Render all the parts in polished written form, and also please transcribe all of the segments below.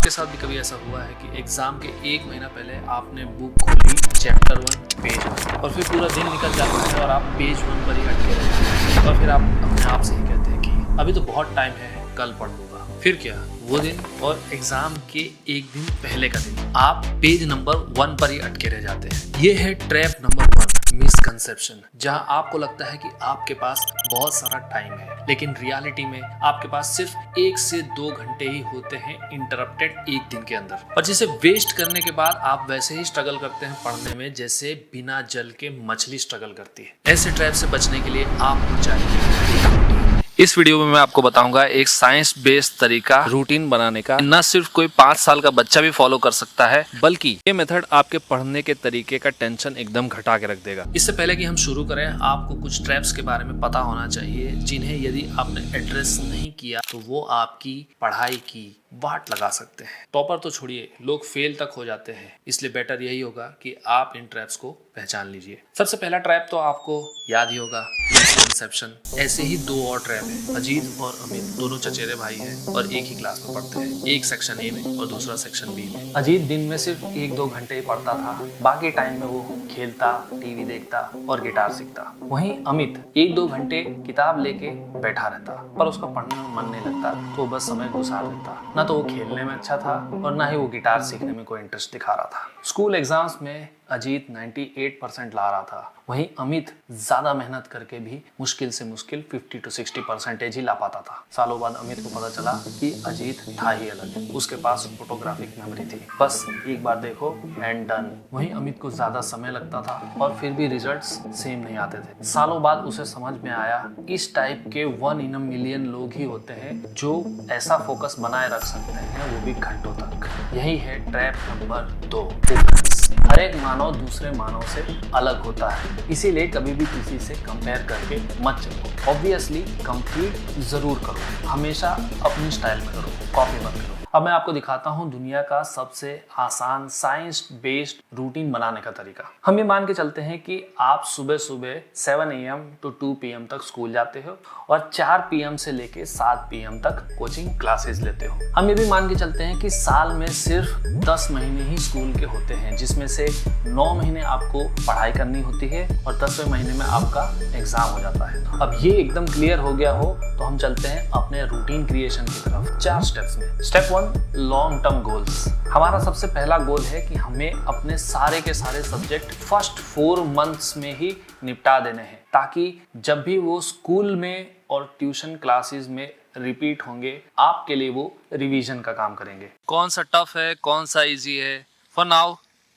आपके साथ भी कभी ऐसा हुआ है कि एग्जाम के एक महीना पहले आपने बुक खोली, चैप्टर 1 पेज 1 और फिर पूरा दिन निकल जाता है और आप पेज 1 पर ही अटके रहते हैं और फिर आप अपने आप से ही कहते हैं कि अभी तो बहुत टाइम है, कल पढ़ लूंगा। फिर क्या, वो दिन और एग्जाम के एक दिन पहले का दिन आप पेज नंबर 1 पर ही अटके रह जाते हैं। ये है ट्रैप नंबर 1, मिसकंसेप्शन, जहां आपको लगता है कि आपके पास बहुत सारा टाइम है, लेकिन रियलिटी में आपके पास सिर्फ 1 से 2 घंटे ही होते हैं इंटरप्टेड एक दिन के अंदर, और जिसे वेस्ट करने के बाद आप वैसे ही स्ट्रगल करते हैं पढ़ने में जैसे बिना जल के मछली स्ट्रगल करती है। ऐसे ट्रैप से बचने के लिए आपको चाहिए। इस वीडियो में मैं आपको बताऊंगा एक साइंस बेस्ड तरीका रूटीन बनाने का। न सिर्फ कोई 5 साल का बच्चा भी फॉलो कर सकता है, बल्कि ये मेथड आपके पढ़ने के तरीके का टेंशन एकदम घटा के रख देगा। इससे पहले कि हम शुरू करें, आपको कुछ ट्रैप्स के बारे में पता होना चाहिए जिन्हें यदि आपने एड्रेस नहीं किया तो वो आपकी पढ़ाई की वाट लगा सकते हैं। टॉपर तो छोड़िए, लोग फेल तक हो जाते हैं, इसलिए बेटर यही होगा कि आप इन ट्रैप्स को पहचान लीजिए। सबसे पहला ट्रैप तो आपको याद ही होगा, मिसकंसेप्शन। ऐसे ही 2 और ट्रैप हैं। अजीत और अमित दोनों चचेरे भाई हैं और एक ही क्लास में पढ़ते हैं, एक सेक्शन ए में और दूसरा सेक्शन बी में। अजीत दिन में सिर्फ 1-2 घंटे ही पढ़ता था, बाकी टाइम में वो खेलता, टीवी देखता और गिटार सीखता। वहीं अमित 1-2 घंटे किताब लेके बैठा रहता, पर उसका पढ़ने में मन नहीं लगता तो बस समय गुजार देता। ना तो वो खेलने में अच्छा था और ना ही वो गिटार सीखने में कोई इंटरेस्ट दिखा रहा था। स्कूल एग्जाम्स में अजीत 98% ला रहा था, वहीं अमित ज्यादा मेहनत करके भी मुश्किल से मुश्किल 50 to 60% ही ला पाता था। सालों बाद अमित को पता चला कि अजीत था ही अलग, उसके पास फोटोग्राफिक मेमोरी थी, बस एक बार देखो एंड डन। वहीं अमित को ज्यादा समय लगता था और फिर भी रिजल्ट्स सेम नहीं आते थे। सालों बाद उसे समझ में आया, इस टाइप के 1 in a million लोग ही होते हैं जो ऐसा फोकस बनाए रख सकते हैं, वो भी घंटों तक। यही है ट्रैप नंबर 2, फोकस। हर एक मानव दूसरे मानव से अलग होता है, इसीलिए कभी भी किसी से कंपेयर करके मत चलो। ऑब्वियसली कंप्लीट जरूर करो, हमेशा अपनी स्टाइल में करो, कॉपी मत करो। अब मैं आपको दिखाता हूँ दुनिया का सबसे आसान साइंस बेस्ड रूटीन बनाने का तरीका। हम ये मान के चलते हैं कि आप सुबह सुबह 7 AM to 2 PM तक स्कूल जाते हो और 4 PM से लेके 7 PM तक कोचिंग क्लासेस लेते हो। हम ये भी मान के चलते हैं कि साल में सिर्फ 10 महीने ही स्कूल के होते हैं, जिसमें से 9 महीने आपको पढ़ाई करनी होती है और 10वें महीने में आपका एग्जाम हो जाता है। अब ये एकदम क्लियर हो गया हो तो हम चलते हैं अपने रूटीन क्रिएशन की तरफ 4 स्टेप्स में। Step 1, long term goals. हमारा सबसे पहला गोल है कि हमें अपने सारे के सारे सब्जेक्ट फर्स्ट 4 months में ही निपटा देने हैं, ताकि जब भी वो स्कूल में और ट्यूशन क्लासेस में रिपीट होंगे, आपके लिए वो रिवीजन का काम करेंगे। कौन सा टफ है, कौन सा इजी है, for now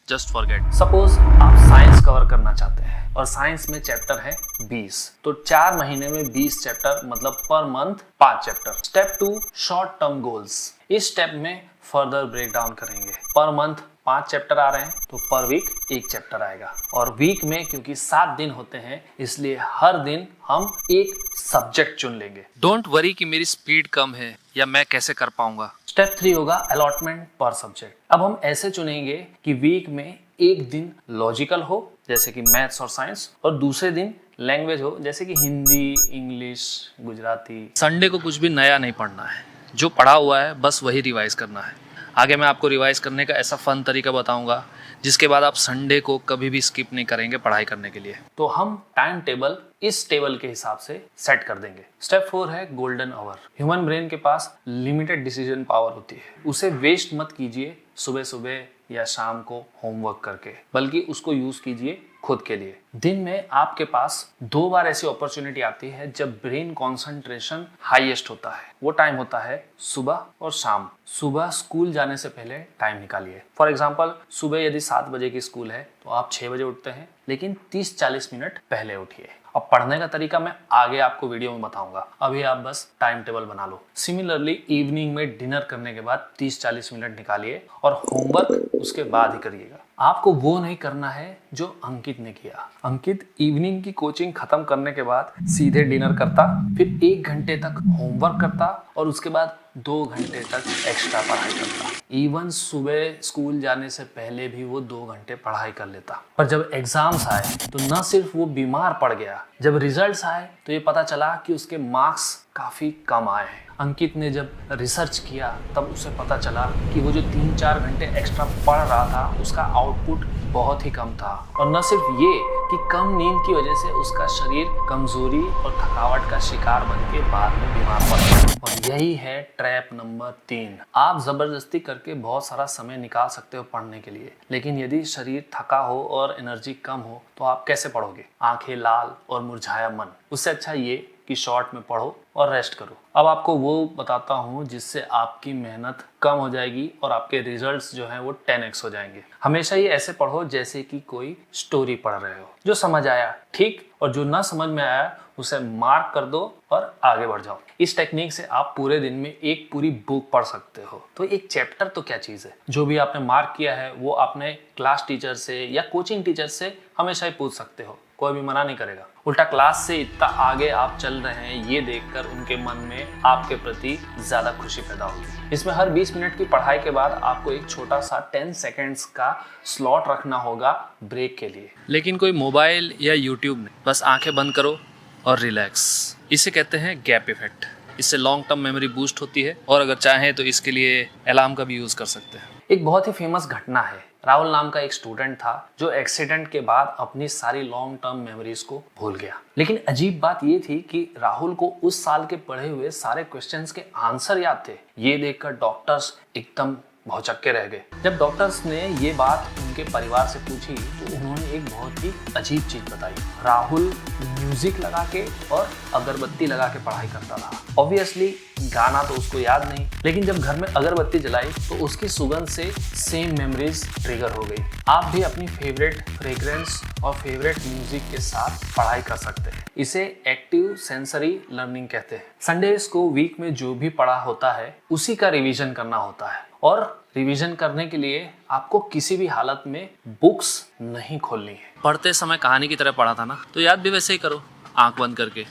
just forget. Suppose आप साइंस कवर करना चाहते हैं और साइंस में चैप्टर है 20, तो 4 महीने में 20 चैप्टर, मतलब per month 5 chapter. Step 2, short term goals. इस स्टेप में फर्दर ब्रेक डाउन करेंगे। पर मंथ 5 चैप्टर आ रहे हैं तो पर वीक 1 चैप्टर आएगा, और वीक में क्योंकि 7 दिन होते हैं इसलिए हर दिन हम एक सब्जेक्ट चुन लेंगे। डोंट वरी कि मेरी स्पीड कम है या मैं कैसे कर पाऊंगा। स्टेप 3 होगा अलॉटमेंट पर सब्जेक्ट। अब हम ऐसे चुनेंगे कि वीक में एक दिन लॉजिकल हो जैसे कि मैथ्स और साइंस, और दूसरे दिन लैंग्वेज हो जैसे कि हिंदी, इंग्लिश, गुजराती। संडे को कुछ भी नया नहीं पढ़ना है, जो पढ़ा हुआ है बस वही रिवाइज करना है। आगे मैं आपको रिवाइज करने का ऐसा फन तरीका बताऊंगा जिसके बाद आप संडे को कभी भी स्किप नहीं करेंगे पढ़ाई करने के लिए। तो हम टाइम टेबल इस टेबल के हिसाब से सेट कर देंगे। स्टेप 4 है गोल्डन आवर। ह्यूमन ब्रेन के पास लिमिटेड डिसीजन पावर होती है, उसे वेस्ट मत कीजिए सुबह सुबह या शाम को होमवर्क करके, बल्कि उसको यूज कीजिए खुद के लिए। दिन में आपके पास 2 बार ऐसी अपॉर्चुनिटी आती है जब ब्रेन कंसंट्रेशन हाईएस्ट होता है। वो टाइम होता है सुबह और शाम। सुबह स्कूल जाने से पहले टाइम निकालिए। फॉर एग्जांपल, सुबह यदि 7 बजे की स्कूल है तो आप 6 बजे उठते हैं, लेकिन 30-40 मिनट पहले उठिए। अब पढ़ने का तरीका मैं आगे आपको वीडियो में बताऊंगा, अभी आप बस टाइम टेबल बना लो। सिमिलरली इवनिंग में डिनर करने के बाद 30-40 मिनट निकालिए और होमवर्क उसके बाद ही करिएगा। आपको वो नहीं करना है जो अंकित ने किया। अंकित इवनिंग की कोचिंग खत्म करने के बाद सीधे डिनर करता, फिर 1 घंटे तक होमवर्क करता और उसके बाद 2 घंटे तक एक्स्ट्रा पढ़ाई करता। इवन सुबह स्कूल जाने से पहले भी वो 2 घंटे पढ़ाई कर लेता। पर जब एग्जाम्स आए तो न सिर्फ वो बीमार पड़ गया, जब रिजल्ट्स आए तो ये पता चला कि उसके मार्क्स काफी कम आए हैं। अंकित ने जब रिसर्च किया तब उसे पता चला कि वो जो 3-4 घंटे एक्स्ट्रा पढ़ रहा था उसका आउटपुट बहुत ही कम था। और न सिर्फ ये कि कम नींद की वजह से उसका शरीर कमजोरी और थकावट का शिकार बन के बाद में बीमार पड़ गया। और यही है ट्रैप नंबर 3। आप जबरदस्ती करके बहुत सारा समय निकाल सकते हो पढ़ने के लिए, लेकिन यदि शरीर थका हो और एनर्जी कम हो तो आप कैसे पढ़ोगे? आंखें लाल और मुरझाया मन। उससे अच्छा ये कि शॉर्ट में पढ़ो और रेस्ट करो। अब आपको वो बताता हूँ जिससे आपकी मेहनत कम हो जाएगी और आपके रिजल्ट्स जो हैं वो 10x हो जाएंगे। हमेशा ये ऐसे पढ़ो जैसे कि कोई स्टोरी पढ़ रहे हो। जो समझ आया ठीक, और जो ना समझ में आया उसे मार्क कर दो और आगे बढ़ जाओ। इस टेक्निक से आप पूरे दिन में एक पूरी बुक पढ़ सकते हो। तो एक चैप्टर तो क्या चीज़ है, जो भी आपने मार्क किया है वो आपने क्लास टीचर से या कोचिंग टीचर से हमेशा ही पूछ सकते हो, कोई भी मना नहीं करेगा। उल्टा क्लास से इतना आगे आप चल रहे हैं ये देखकर उनके मन में आपके प्रति ज़्यादा खुशी पैदा होगी। इसमें हर 20 मिनट की पढ़ाई के बाद आपको एक छोटा सा 10 सेकेंड्स का स्लॉट रखना होगा ब्रेक के लिए। लेकिन कोई मोबाइल या यूट्यूब नहीं, बस आंखें बंद करो और रिलैक्स। इसे कहते हैं गैप इफेक्ट। इससे लॉन्ग टर्म मेमोरी बूस्ट होती है और अगर चाहें तो इसके लिए अलार्म का भी यूज़ कर सकते हैं। एक बहुत ही फेमस घटना है। राहुल नाम का एक स्टूडेंट था जो एक्सीडेंट के बाद अपनी सारी लॉन्ग टर्म मेमोरीज को भूल गया। लेकिन अजीब बात ये थी कि राहुल को उस साल के पढ़े हुए सारे क्वेश्चंस के आंसर याद थे। ये देखकर डॉक्टर्स एकदम भौचक्के रह गए। जब डॉक्टर्स ने ये बात उनके परिवार से पूछी तो उन्होंने एक बहुत ही अजीब चीज बताई। राहुल म्यूजिक लगा के और अगरबत्ती लगा के पढ़ाई करता था। ऑब्वियसली गाना तो उसको याद नहीं, लेकिन जब घर में अगरबत्ती जलाई तो उसकी सुगंध से सेम मेमोरीज ट्रिगर हो गई। आप भी अपनी फेवरेट फ्रेग्रेंस और फेवरेट म्यूजिक के साथ पढ़ाई कर सकते हैं। इसे एक्टिव सेंसरी लर्निंग कहते हैं। संडेज को वीक में जो भी पढ़ा होता है उसी का रिवीजन करना होता है, और रिवीजन करने के लिए आपको किसी भी हालत में बुक्स नहीं खोलनी है। पढ़ते समय कहानी की तरह पढ़ा था ना, तो याद भी वैसे ही करो, आंख बंद करके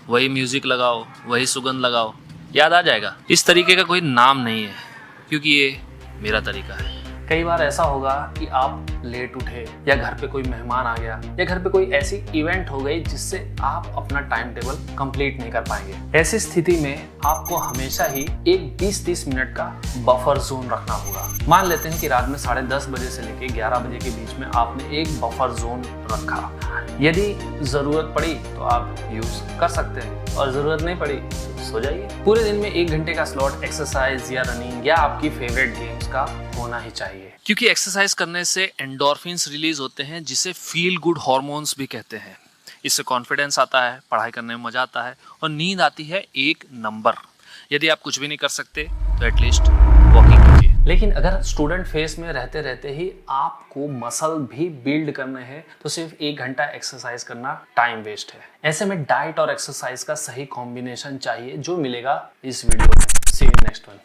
वही म्यूजिक लगाओ, वही सुगंध लगाओ, याद आ जाएगा। इस तरीके का कोई नाम नहीं है क्योंकि ये मेरा तरीका है। कई बार ऐसा होगा कि आप लेट उठे या घर पे कोई मेहमान आ गया या घर पे कोई ऐसी इवेंट हो गई जिससे आप अपना टाइम टेबल कंप्लीट नहीं कर पाएंगे। ऐसी स्थिति में आपको हमेशा ही एक 20-30 मिनट का बफर जोन रखना होगा। मान लेते हैं कि रात में 10:30 बजे से लेके 11 बजे के बीच में आपने एक बफर जोन रखा। यदि जरूरत पड़ी तो आप यूज कर सकते हैं और जरूरत नहीं पड़ी तो सो जाइए। पूरे दिन में 1 घंटे का स्लॉट एक्सरसाइज या रनिंग या आपकी फेवरेट गेम्स का होना ही चाहिए, क्योंकि एक्सरसाइज करने से एंडोर्फिन्स रिलीज होते हैं जिसे फील गुड हार्मोन्स भी कहते हैं। इससे कॉन्फिडेंस आता है, पढ़ाई करने में मजा आता है और नींद आती है 1 नंबर। यदि आप कुछ भी नहीं कर सकते तो एटलीस्ट वॉकिंग कीजिए। लेकिन अगर स्टूडेंट फेस में रहते रहते ही आपको मसल भी बिल्ड करने हैं तो सिर्फ 1 घंटा एक्सरसाइज करना टाइम वेस्ट है। ऐसे में डाइट और एक्सरसाइज का सही कॉम्बिनेशन चाहिए, जो मिलेगा इस वीडियो में। सी यू नेक्स्ट वन।